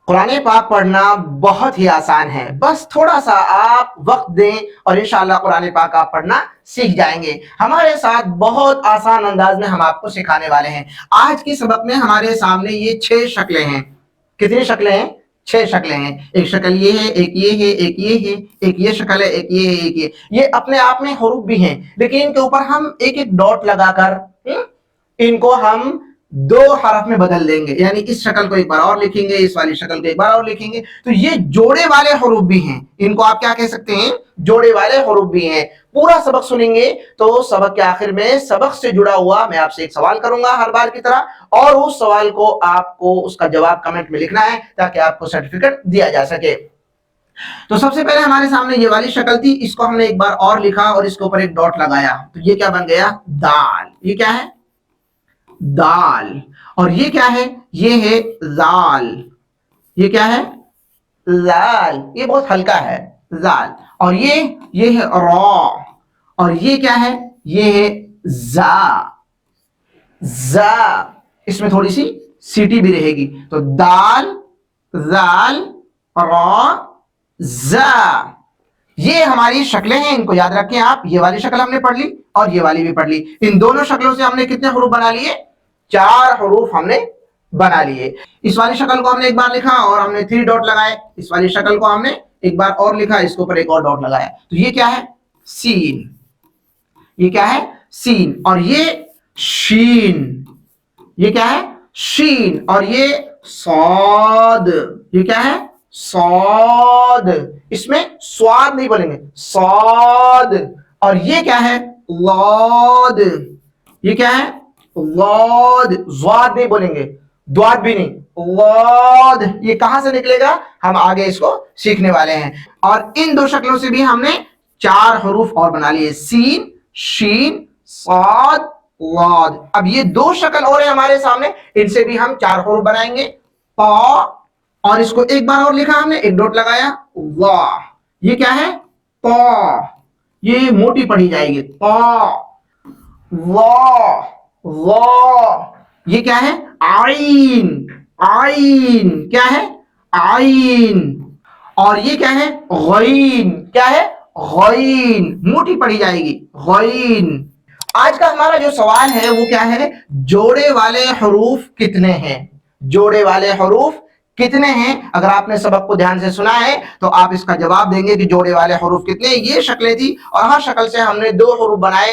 قرآن پاک پڑھنا بہت ہی آسان ہے، بس تھوڑا سا آپ وقت دیں اور انشاءاللہ قرآن پاک آپ پڑھنا سیکھ جائیں گے۔ ہمارے ساتھ بہت آسان انداز میں ہم آپ کو سکھانے والے ہیں۔ آج کی سبق میں ہمارے سامنے یہ 6 شکلیں ہیں۔ کتنی شکلیں ہیں؟ 6 شکلیں ہیں۔ ایک شکل یہ ہے، ایک یہ ہے، ایک یہ ہے، ایک یہ شکل ہے، ایک یہ ہے، ایک یہ اپنے آپ میں حروف بھی ہیں، لیکن ان کے اوپر ہم ایک ایک ڈاٹ لگا کر ان کو ہم 2 حرف میں بدل دیں گے، یعنی اس شکل کو ایک بار اور لکھیں گے، اس والی شکل کو ایک بار اور لکھیں گے، تو یہ جوڑے والے حروف بھی ہیں۔ ان کو آپ کیا کہہ سکتے ہیں؟ جوڑے والے حروف بھی ہیں۔ پورا سبق سنیں گے تو سبق کے آخر میں سبق سے جڑا ہوا میں آپ سے ایک سوال کروں گا ہر بار کی طرح، اور اس سوال کو آپ کو اس کا جواب کمنٹ میں لکھنا ہے تاکہ آپ کو سرٹیفکیٹ دیا جا سکے۔ تو سب سے پہلے ہمارے سامنے یہ والی شکل تھی، اس کو ہم نے ایک بار اور لکھا اور اس کے اوپر ایک ڈاٹ لگایا، تو یہ کیا بن گیا؟ دال۔ یہ کیا ہے؟ دال۔ اور یہ کیا ہے؟ یہ ہے زال۔ یہ کیا ہے؟ زال۔ یہ بہت ہلکا ہے، زال۔ اور یہ ہے را۔ اور یہ کیا ہے؟ یہ ہے زا۔ زا۔ اس میں تھوڑی سی سیٹی بھی رہے گی، تو دال، زال، را، زا۔ یہ ہماری شکلیں ہیں، ان کو یاد رکھیں آپ۔ یہ والی شکل ہم نے پڑھ لی اور یہ والی بھی پڑھ لی۔ ان دونوں شکلوں سے ہم نے کتنے حروف بنا لیے؟ 4 حروف ہم نے بنا لیے۔ اس والی شکل کو ہم نے ایک بار لکھا اور ہم نے 3 ڈاٹ لگائے، اس والی شکل کو ہم نے ایک بار اور لکھا، اس کے اوپر ایک اور ڈاٹ لگایا، تو یہ کیا ہے؟ سین۔ یہ کیا ہے؟ سین۔ اور یہ شین۔ یہ کیا ہے؟ شین۔ اور یہ صاد۔ یہ کیا ہے؟ صاد۔ اس میں سواد نہیں بولیں گے، صاد۔ اور یہ کیا ہے؟ لاد۔ یہ کیا ہے؟ لاد۔ زواد نہیں بولیں گے، دواد بھی نہیں، لاد۔ یہ کہاں سے نکلے گا؟ ہم آگے اس کو سیکھنے والے ہیں۔ اور ان 2 شکلوں سے بھی ہم نے 4 حروف اور بنا لیے، سین، شین، صاد، لاد۔ اب یہ 2 شکل اور ہیں ہمارے سامنے، ان سے بھی ہم 4 حروف بنائیں گے، پا، اور اس کو ایک بار اور لکھا ہم نے، ایک ڈاٹ لگایا، وا۔ یہ کیا ہے؟ پا۔ یہ موٹی پڑھی جائے گی، پا، وا، وا۔ یہ کیا ہے؟ عین۔ عین۔ کیا ہے؟ عین۔ اور یہ کیا ہے؟ غین۔ کیا ہے؟ غین۔ موٹی پڑھی جائے گی، غین۔ آج کا ہمارا جو سوال ہے وہ کیا ہے؟ جوڑے والے حروف کتنے ہیں؟ جوڑے والے حروف کتنے ہیں؟ اگر آپ نے سبق کو دھیان سے سنا ہے تو آپ اس کا جواب دیں گے کہ جوڑے والے حروف کتنے ہیں۔ یہ شکلیں تھی اور ہر شکل سے ہم نے 2 حروف بنائے،